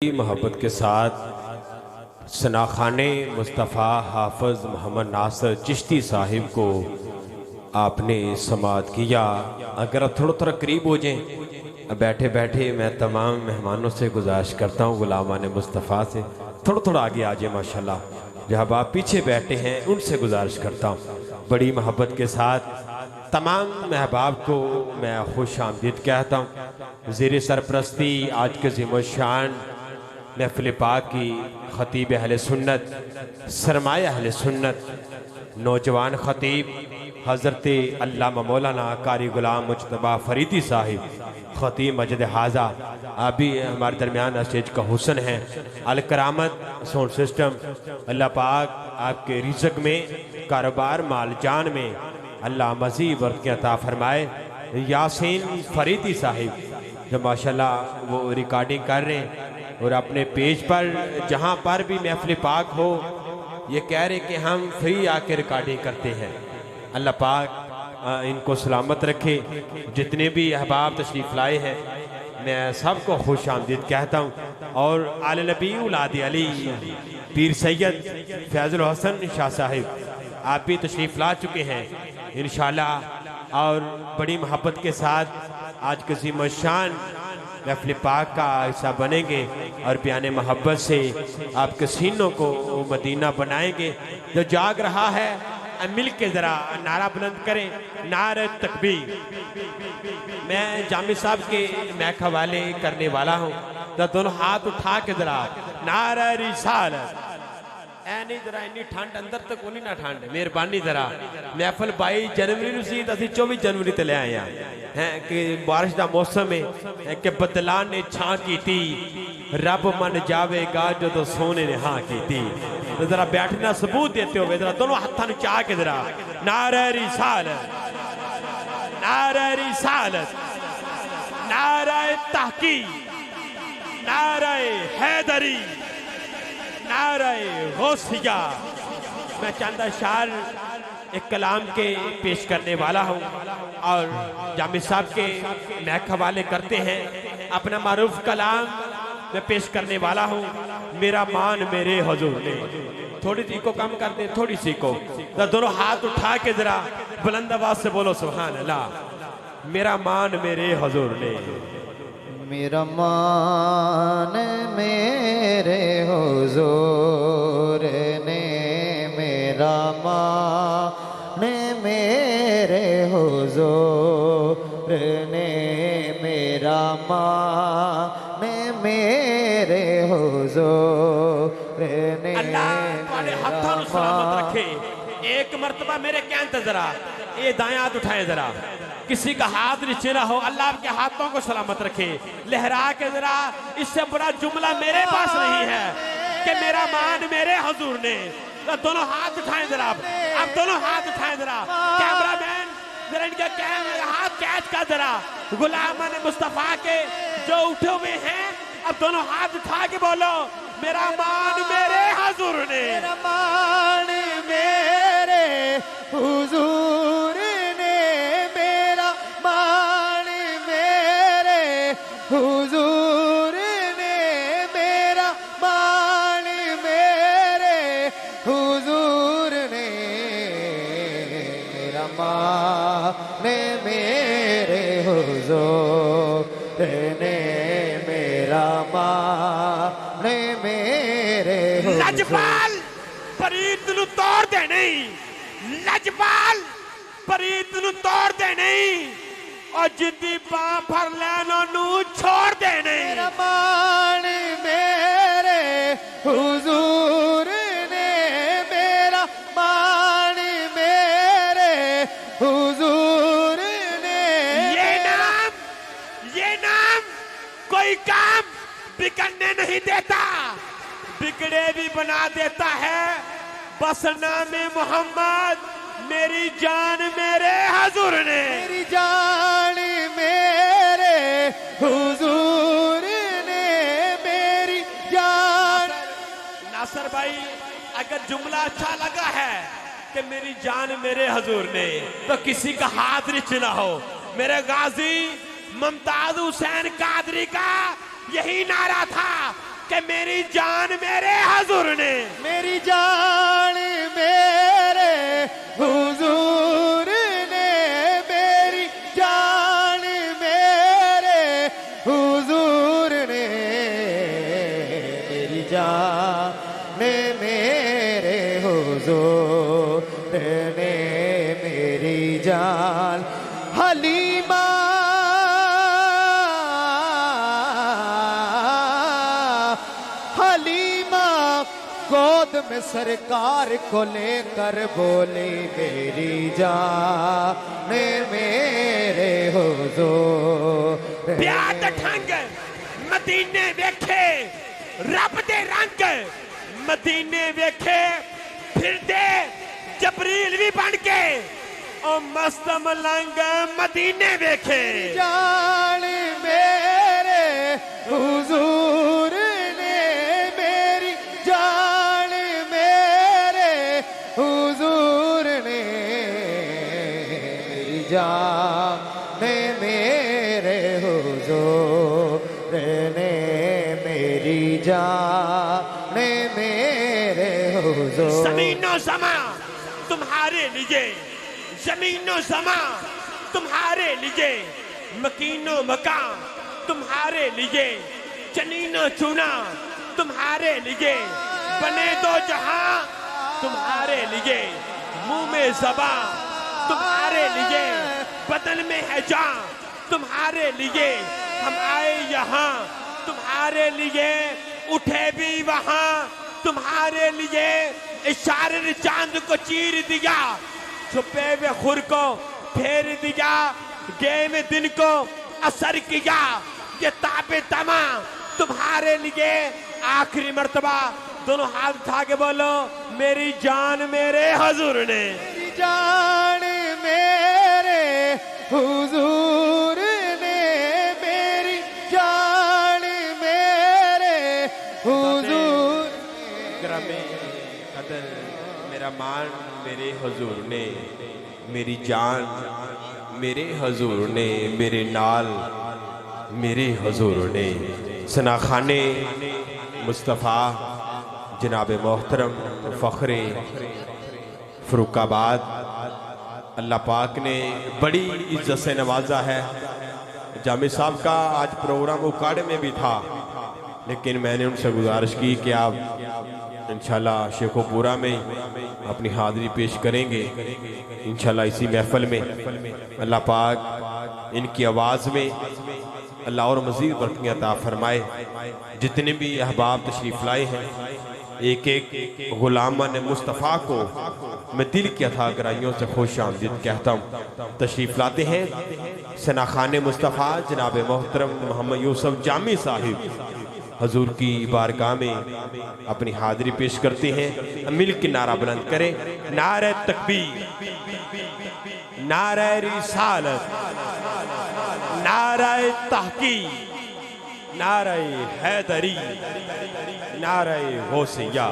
मोहब्बत के साथ सनाखाने मुस्तफ़ा हाफ़िज़ मोहम्मद नासिर चिश्ती साहिब को आपने समात किया। अगर आप थोड़ा करीब हो जाएं, बैठे बैठे मैं तमाम मेहमानों से गुजारिश करता हूँ, गुलामान मुस्तफ़ा से थोड़ा आगे आ जाए। माशाल्लाह जब आप पीछे बैठे हैं उनसे गुजारिश करता हूँ बड़ी मोहब्बत के साथ तमाम महबाब को मैं खुश आमदीद कहता हूँ। ज़ेर सरपरस्ती आज के ज़िम्मेशान महफ़िल पाक की ख़तीब अहले सुन्नत, सरमाए अहले सुन्नत, नौजवान ख़तीब हज़रत अल्लामा मौलाना कारी गुलाम मुज्तबा फरीदी साहिब ख़तीब मस्जिद हाजा आप भी हमारे दरमियान स्टेज का हुस्न है। अल करामत साउंड सिस्टम, अल्लाह पाक आपके रिज़्क़ में, कारोबार, माल जान में अल्लाह मज़ीद बरकत अता फरमाए। यासीन फरीदी साहिब जो माशाल्लाह वो रिकॉर्डिंग कर रहे हैं और अपने पेज पर जहाँ पर भी महफ़िल पाक हो ये कह रहे कि हम फ्री आके रिकॉर्डिंग करते हैं। अल्लाह पाक इनको सलामत रखे। जितने भी अहबाब तशरीफ़ लाए हैं मैं सबको खुश आमदीद कहता हूँ। और आले नबी औलाद अली पीर सैयद फैज़ुल हसन शाह साहिब आप भी तशरीफ़ ला चुके हैं इंशाअल्लाह। और बड़ी मोहब्बत के साथ आज के ज़िम्मेशान महफ़िल पाक का हिस्सा बनेंगे और बयाने मोहब्बत से आपके सीनों को मदीना बनाएंगे। जो जाग रहा है मिल के ज़रा नारा बुलंद करें, नारे तकबीर। मैं जामिद साहब के महक हवाले करने वाला हूँ, तो दोनों हाथ उठा के ज़रा नारा रिसालत। नहीं जरा इन्नी ठंड अंदर तक कोनी ना ठंड, मेहरबानी जरा महफल 22 जनवरी सी 24 जनवरी ते ले आए हैं कि बारिश का मौसम है कि बदला ने छां की थी, रब मन जावेगा जो तो सोने ने हाँ की थी। तो जरा बैठना सबूत देते हो जरा दोनों हाथों चाह के जरा नारे रिसालत, नारे रिसालत, नारे तहकीक, नारे हैदरी, नारे गौसिया। मैं चंद अशार एक कलाम के पेश करने वाला हूँ और जामिद साहब के महक हवाले करते हैं। अपना मारूफ कलाम मैं पेश करने वाला हूँ। मेरा मान मेरे हुजूर ने, थोड़ी सी को कम कर दे, थोड़ी सी को, तो दोनों हाथ उठा के जरा बुलंद आवाज से बोलो सुभान अल्लाह। मेरा मान मेरे हुजूर ने, मेरा मान मेरे हुजूर ने, मेरा मान मेरे हुजूर ने, मेरा मान मेरे हुजूर ने। अल्लाह तुम्हारे हाथों को सलामत रखे। एक मर्तबा मेरे कहते जरा ये दायां हाथ उठाए जरा, किसी का हाथ नीचे ना हो, अल्लाह आपके हाथों को सलामत रखे। लहरा के जरा, इससे बड़ा जुमला मेरे पास नहीं है कि मेरा मान मेरे हुजूर ने। तो दोनों हाथ उठाएं जरा, अब दोनों हाथ उठाएं जरा। कैमरामैन जरा इनका हाथ कैच का जरा, गुलामान मुस्तफा के जो उठे हुए हैं अब दोनों हाथ उठा के बोलो मेरा मान मेरे हुजूर ने, मेरा मान मेरे हुजूर ने, मेरा मान मेरे हुजूर ने, मेरा मान मेरे हुजूर ने, मेरा मान मेरे हुजूर ने, मेरा मान मेरे हुजूर। लजपाल परीत नू तोड़ दे नहीं, लजपाल परीत नू तोड़ दे नहीं और जिद्दी बां फड़ लैनो नू छोड़ दे नहीं। मेरा मान मेरे हुजूर ने, मेरा मान मेरे हुजूर ने। ये नाम कोई काम बिगड़ने नहीं देता, बिगड़े भी बना देता है। बस नामे मोहम्मद मेरी जान मेरे हुजूर ने, मेरी जान मेरे हुजूर ने, मेरी जान। नासर भाई अगर जुमला अच्छा लगा है कि मेरी जान मेरे हुजूर ने, तो किसी का हाथ नीचे ना हो। मेरे गाजी मुमताज हुसैन कादरी का यही नारा था कि मेरी जान मेरे हुजूर ने, मेरी जान मेरे हुजूर ने, मेरी जान मेरे हुजूर ने, मेरी जान मेरे हुजूर ने, मेरी जान हलीमा हलीमा गोद में सरकार को लेकर बोली मेरी जान मेरे हुजूर। प्याद ठंग मदीने वेखे रब दे रंग, मदीने वेखे फिर दे जबरील भी बन के, ओ मस्त मलंग मदीने वेखे। जान मेरे हुजूर ने, मेरी जान मेरे हुजूर ने, मेरी जान मेरे हुजूर ने, मेरी जान मेरे हुजूर। जमीनो समा तुम्हारे लिए, जमीनो समा तुम्हारे लिए, मकीनो मकान तुम्हारे लिए, चनीनो चुना तुम्हारे लिए, बने दो जहां तुम्हारे लिए, मुंह में ज़बां तुम्हारे लिए, बदन में है जान तुम्हारे लिए, हम आए यहाँ तुम्हारे लिए, उठे भी वहां तुम्हारे लिए, इशारे ने चांद को चीर दिया, छुपे हुए खुर को फेर दिया, गे में दिन को असर किया, ये ताबे तमा तुम्हारे लिए, आखिरी मर्तबा दोनों हाथ उठा के बोलो मेरी जान मेरे हुजूर ने, मेरी जान मेरे हुजूर ने, मेरी जान मेरे हुजूर ने। ग्रामे कदर मेरा मान मेरे हुजूर ने, मेरी जान मेरे हुजूर ने, मेरे नाल मेरे हुजूर ने। सनाखाने मुस्तफ़ा जनाब मोहतरम फ़ख्रे फ़रुखाबाद, अल्लाह पाक ने बड़ी इज्जत से नवाजा है। जामिद साहब का आज प्रोग्राम उकाड़े में भी था, लेकिन मैंने उनसे गुजारिश की कि आप इंशाल्लाह शेखोपुरा में अपनी हाज़िरी पेश करेंगे, इंशाल्लाह इसी महफिल में। अल्लाह पाक इनकी आवाज़ में अल्लाह और मज़ीद बरकत अता फरमाए। जितने भी अहबाब तशरीफ़ लाए हैं, एक एक गुलामन मुस्तफ़ा को मैं दिल की अथा गहराइयों से खुश आमदीद कहता हूँ। तशरीफ़ लाते हैं सनाखाने मुस्तफ़ा जनाब मोहतरम मोहम्मद यूसुफ जामी साहिब हजूर की बारगाह में अपनी हाज़िरी पेश करते हैं। मिल के नारा बुलंद करें, नारे तकबीर, नारे रिसालत, नारे तहकीक, नारे हैदरी, नारे गौसिया।